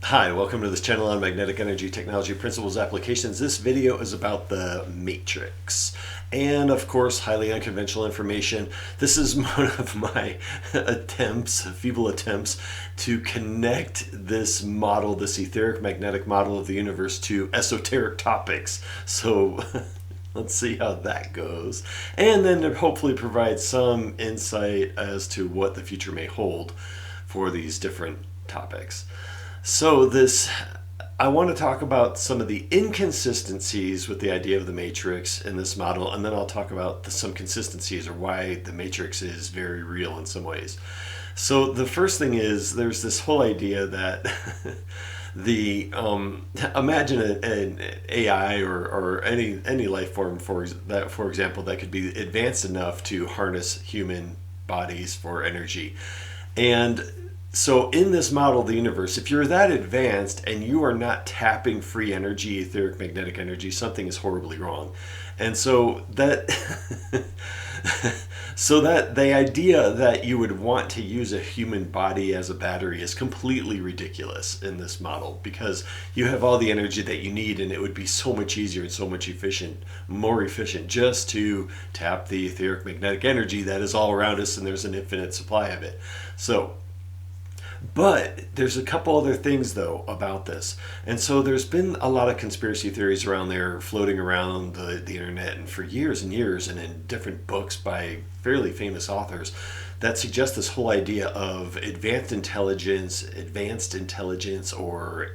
Hi, welcome to this channel on magnetic energy technology principles applications. This video is about the matrix and of course highly unconventional information. This is one of my feeble attempts to connect this model, this etheric magnetic model of the universe, to esoteric topics. So let's see how that goes. And then to hopefully provide some insight as to what the future may hold for these different topics. I want to talk about some of the inconsistencies with the idea of the matrix in this model, and then I'll talk about some consistencies or why the matrix is very real in some ways. So the first thing is there's this whole idea that the imagine an AI or any life form for example that could be advanced enough to harness human bodies for energy. And so in this model of the universe, if you're that advanced and you are not tapping free energy, etheric magnetic energy, something is horribly wrong. And so that so that the idea that you would want to use a human body as a battery is completely ridiculous in this model, because you have all the energy that you need and it would be so much easier and so much more efficient just to tap the etheric magnetic energy that is all around us, and there's an infinite supply of it. But there's a couple other things though about this. And so there's been a lot of conspiracy theories around there floating around the internet and for years and years, and in different books by fairly famous authors, that suggest this whole idea of advanced intelligence, or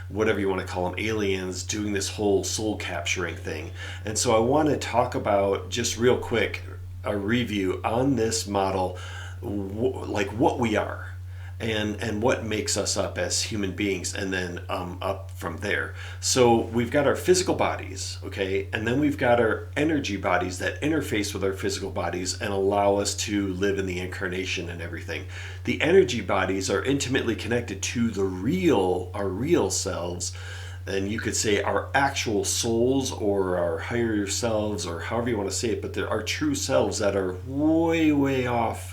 whatever you want to call them, aliens doing this whole soul capturing thing. And so I want to talk about, just real quick, a review on this model, like what we are and what makes us up as human beings, and then up from there. So we've got our physical bodies, okay, and then we've got our energy bodies that interface with our physical bodies and allow us to live in the incarnation and everything. The energy bodies are intimately connected to our real selves, and you could say our actual souls or our higher selves, or however you want to say it, but there are true selves that are way, way off,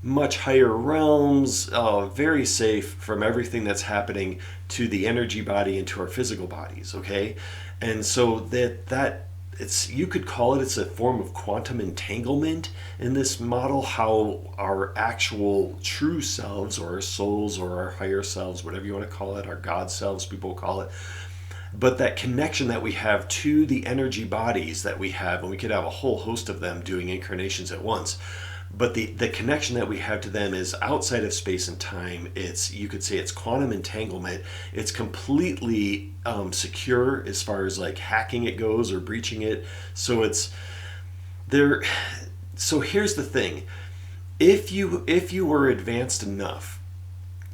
much higher realms, very safe from everything that's happening to the energy body and to our physical bodies, okay? And so that it's, you could call it's a form of quantum entanglement in this model, how our actual true selves, or our souls, or our higher selves, whatever you want to call it, our God selves, people call it, but that connection that we have to the energy bodies that we have, and we could have a whole host of them doing incarnations at once. But the connection that we have to them is outside of space and time. You could say it's quantum entanglement. It's completely secure as far as like hacking it goes or breaching it. So it's there. So here's the thing: if you were advanced enough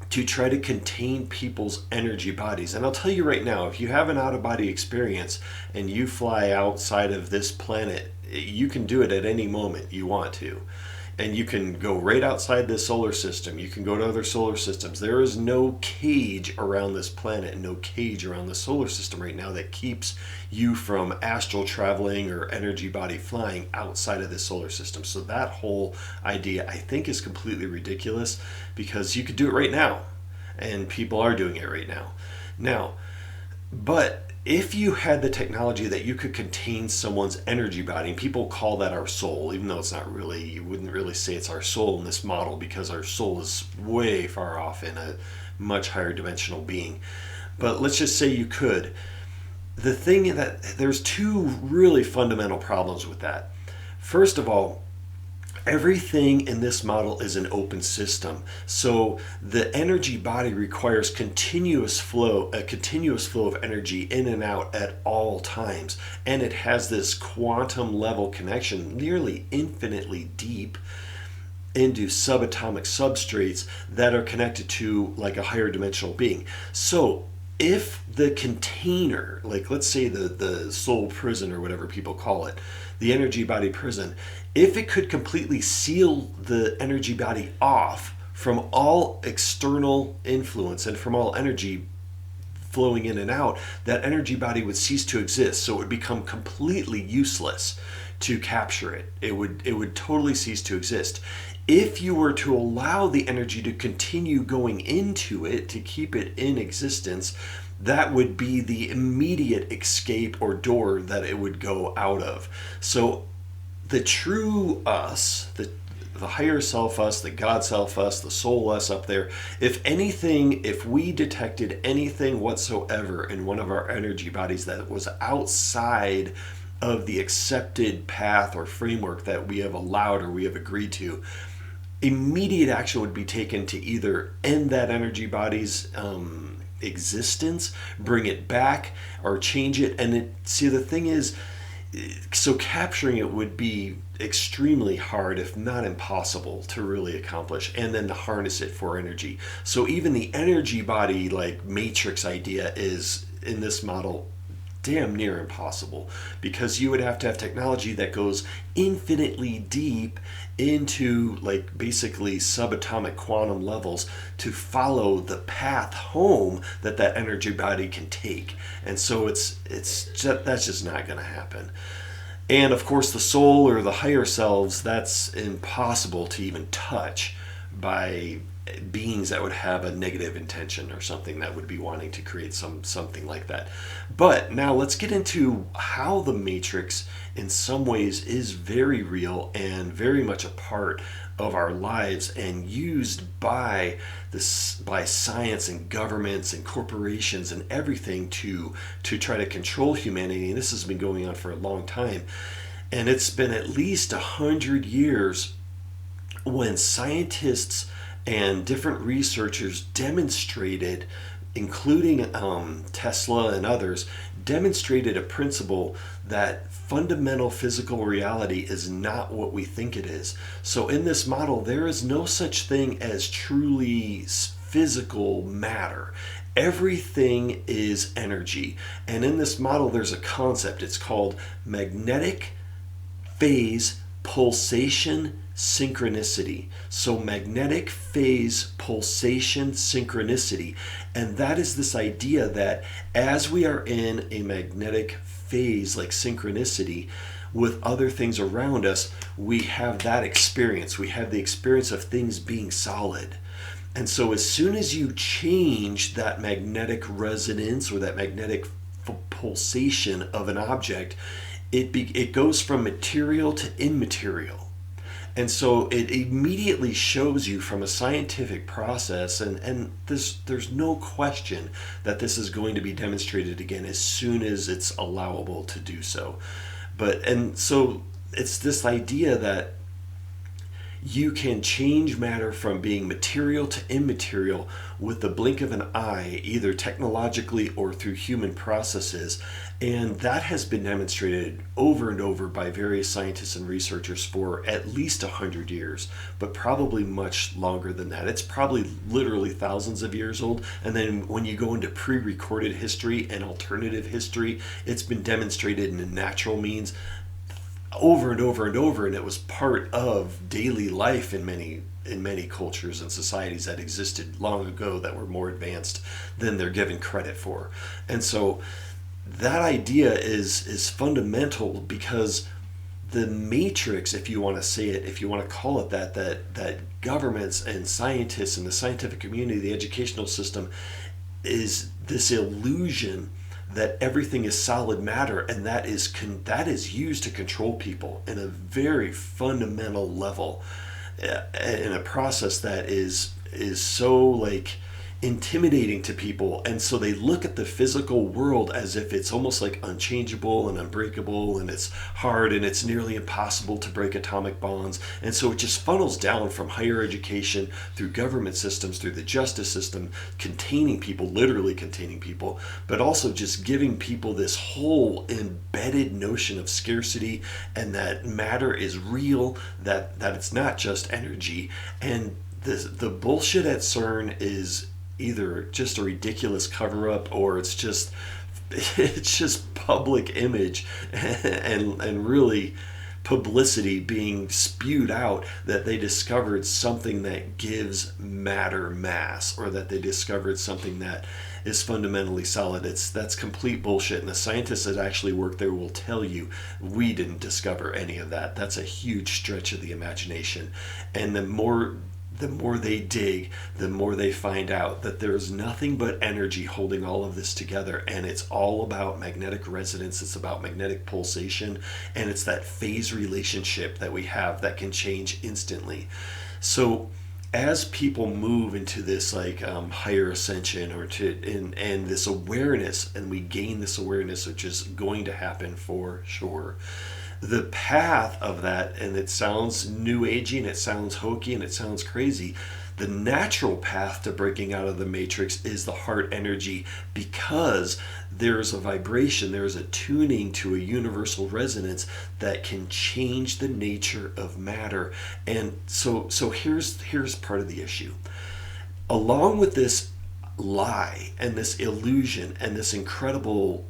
to try to contain people's energy bodies, and I'll tell you right now, if you have an out-of-body experience and you fly outside of this planet, you can do it at any moment you want to. And you can go right outside this solar system. You can go to other solar systems. There is no cage around this planet and no cage around the solar system right now that keeps you from astral traveling or energy body flying outside of this solar system. So that whole idea, I think, is completely ridiculous, because you could do it right now, and people are doing it right now. But if you had the technology that you could contain someone's energy body, and people call that our soul, even though it's not really, you wouldn't really say it's our soul in this model, because our soul is way far off in a much higher dimensional being. But let's just say you could. The thing that there's two really fundamental problems with that. First of all, everything in this model is an open system. So the energy body requires a continuous flow of energy in and out at all times. And it has this quantum level connection, nearly infinitely deep, into subatomic substrates that are connected to like a higher dimensional being. So if the container, like let's say the soul prison or whatever people call it, the energy body prison, if it could completely seal the energy body off from all external influence and from all energy flowing in and out, that energy body would cease to exist. So it would become completely useless to capture it. It would totally cease to exist. If you were to allow the energy to continue going into it, to keep it in existence, that would be the immediate escape or door that it would go out of. So the true us, the higher self us, the God self us, the soul us up there, if anything, if we detected anything whatsoever in one of our energy bodies that was outside of the accepted path or framework that we have allowed or we have agreed to, immediate action would be taken to either end that energy body's existence, bring it back, or change it. And see, the thing is, so capturing it would be extremely hard, if not impossible, to really accomplish, and then to harness it for energy. So even the energy body, like matrix idea, is in this model damn near impossible, because you would have to have technology that goes infinitely deep into like basically subatomic quantum levels to follow the path home that energy body can take. And so it's just, that's just not going to happen. And of course the soul or the higher selves, that's impossible to even touch by beings that would have a negative intention or something that would be wanting to create something like that. But now let's get into how the matrix in some ways is very real and very much a part of our lives, and used by science and governments and corporations and everything to try to control humanity. And this has been going on for a long time, and it's been at least 100 years when scientists and different researchers demonstrated, including Tesla and others, demonstrated a principle that fundamental physical reality is not what we think it is. So in this model, there is no such thing as truly physical matter. Everything is energy. And in this model, there's a concept. It's called magnetic phase pulsation synchronicity. So magnetic phase pulsation synchronicity. And that is this idea that as we are in a magnetic phase like synchronicity with other things around us, we have that experience. We have the experience of things being solid. And so as soon as you change that magnetic resonance or that magnetic pulsation of an object, it goes from material to immaterial. And so it immediately shows you from a scientific process, and there's no question that this is going to be demonstrated again as soon as it's allowable to do so. And so it's this idea that you can change matter from being material to immaterial with the blink of an eye, either technologically or through human processes. And that has been demonstrated over and over by various scientists and researchers for at least 100 years, but probably much longer than that. It's probably literally thousands of years old. And then when you go into pre-recorded history and alternative history, it's been demonstrated in natural means over and over and over, and it was part of daily life in many cultures and societies that existed long ago that were more advanced than they're given credit for. And so that idea is fundamental, because the matrix, if you want to say it, if you want to call it that governments and scientists and the scientific community, the educational system, is this illusion that everything is solid matter, and that is used to control people in a very fundamental level, in a process that is so like intimidating to people. And so they look at the physical world as if it's almost like unchangeable and unbreakable, and it's hard and it's nearly impossible to break atomic bonds. And so it just funnels down from higher education through government systems, through the justice system, containing people, literally containing people, but also just giving people this whole embedded notion of scarcity, and that matter is real, that it's not just energy. And the bullshit at CERN is either just a ridiculous cover-up, or it's just public image and really publicity being spewed out that they discovered something that gives matter mass, or that they discovered something that is fundamentally solid. That's complete bullshit. And the scientists that actually work there will tell you we didn't discover any of that. That's a huge stretch of the imagination. And the more they dig, the more they find out that there's nothing but energy holding all of this together. And it's all about magnetic resonance. It's about magnetic pulsation. And it's that phase relationship that we have that can change instantly. So as people move into this higher ascension and this awareness, and we gain this awareness, which is going to happen for sure, the path of that, and it sounds new agey and it sounds hokey and it sounds crazy, the natural path to breaking out of the matrix is the heart energy, because there's a vibration, there's a tuning to a universal resonance that can change the nature of matter. And so here's part of the issue. Along with this lie and this illusion and this incredible,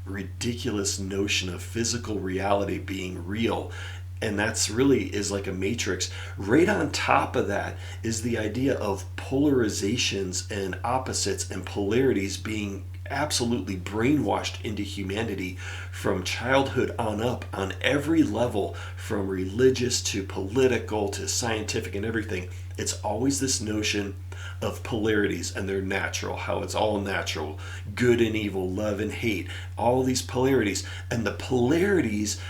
ridiculous notion of physical reality being real, and that's really is like a matrix, right on top of that is the idea of polarizations and opposites and polarities being absolutely brainwashed into humanity from childhood on up, on every level, from religious to political to scientific and everything. It's always this notion of polarities, and they're natural, how it's all natural, good and evil, love and hate, all these polarities. And the polarities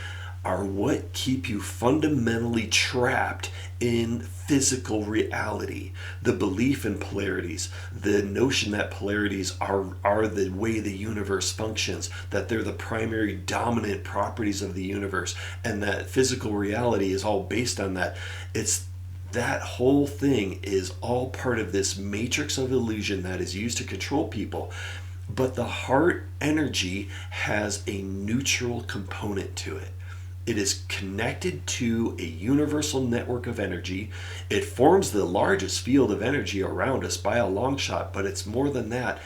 are what keep you fundamentally trapped in physical reality. The belief in polarities, the notion that polarities are the way the universe functions, that they're the primary dominant properties of the universe, and that physical reality is all based on that. That whole thing is all part of this matrix of illusion that is used to control people. But the heart energy has a neutral component to it. It is connected to a universal network of energy. It forms the largest field of energy around us by a long shot, but it's more than that.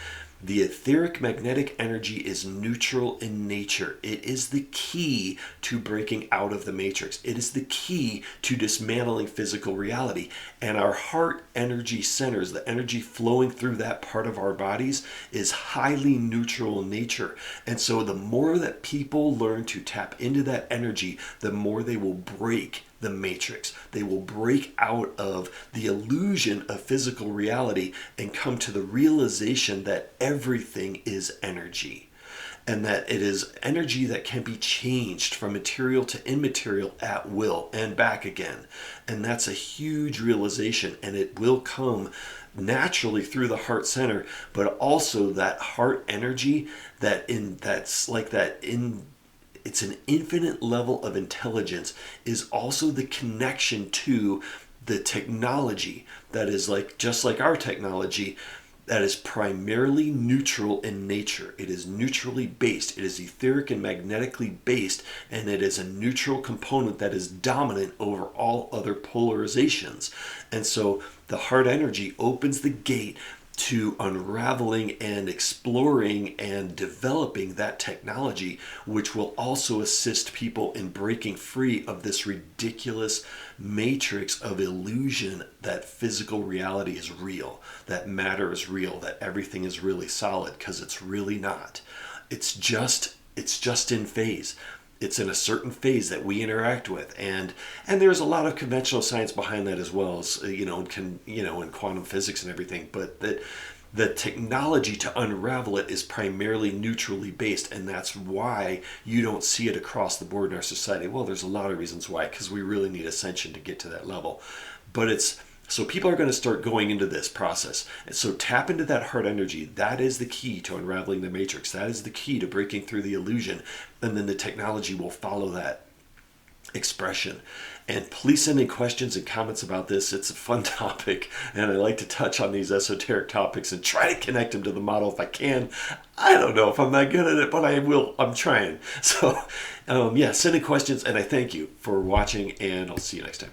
The etheric magnetic energy is neutral in nature. It is the key to breaking out of the matrix. It is the key to dismantling physical reality. And our heart energy centers, the energy flowing through that part of our bodies, is highly neutral in nature. And so the more that people learn to tap into that energy, the more they will break the matrix. They will break out of the illusion of physical reality and come to the realization that everything is energy, and that it is energy that can be changed from material to immaterial at will and back again. And that's a huge realization, and it will come naturally through the heart center, but also that heart energy it's an infinite level of intelligence, is also the connection to the technology that is just like our technology, that is primarily neutral in nature. It is neutrally based. It is etheric and magnetically based, and it is a neutral component that is dominant over all other polarizations. And so the heart energy opens the gate to unraveling and exploring and developing that technology, which will also assist people in breaking free of this ridiculous matrix of illusion that physical reality is real, that matter is real, that everything is really solid, because it's really not. It's just in phase. It's in a certain phase that we interact with, and there's a lot of conventional science behind that, as well as in quantum physics and everything. But that the technology to unravel it is primarily neutrally based, and that's why you don't see it across the board in our society. Well, there's a lot of reasons why, because we really need ascension to get to that level. But so people are going to start going into this process. And so tap into that heart energy. That is the key to unraveling the matrix. That is the key to breaking through the illusion. And then the technology will follow that expression. And please send in questions and comments about this. It's a fun topic, and I like to touch on these esoteric topics and try to connect them to the model if I can. I don't know if I'm that good at it, but I will. I'm trying. So, send in questions, and I thank you for watching, and I'll see you next time.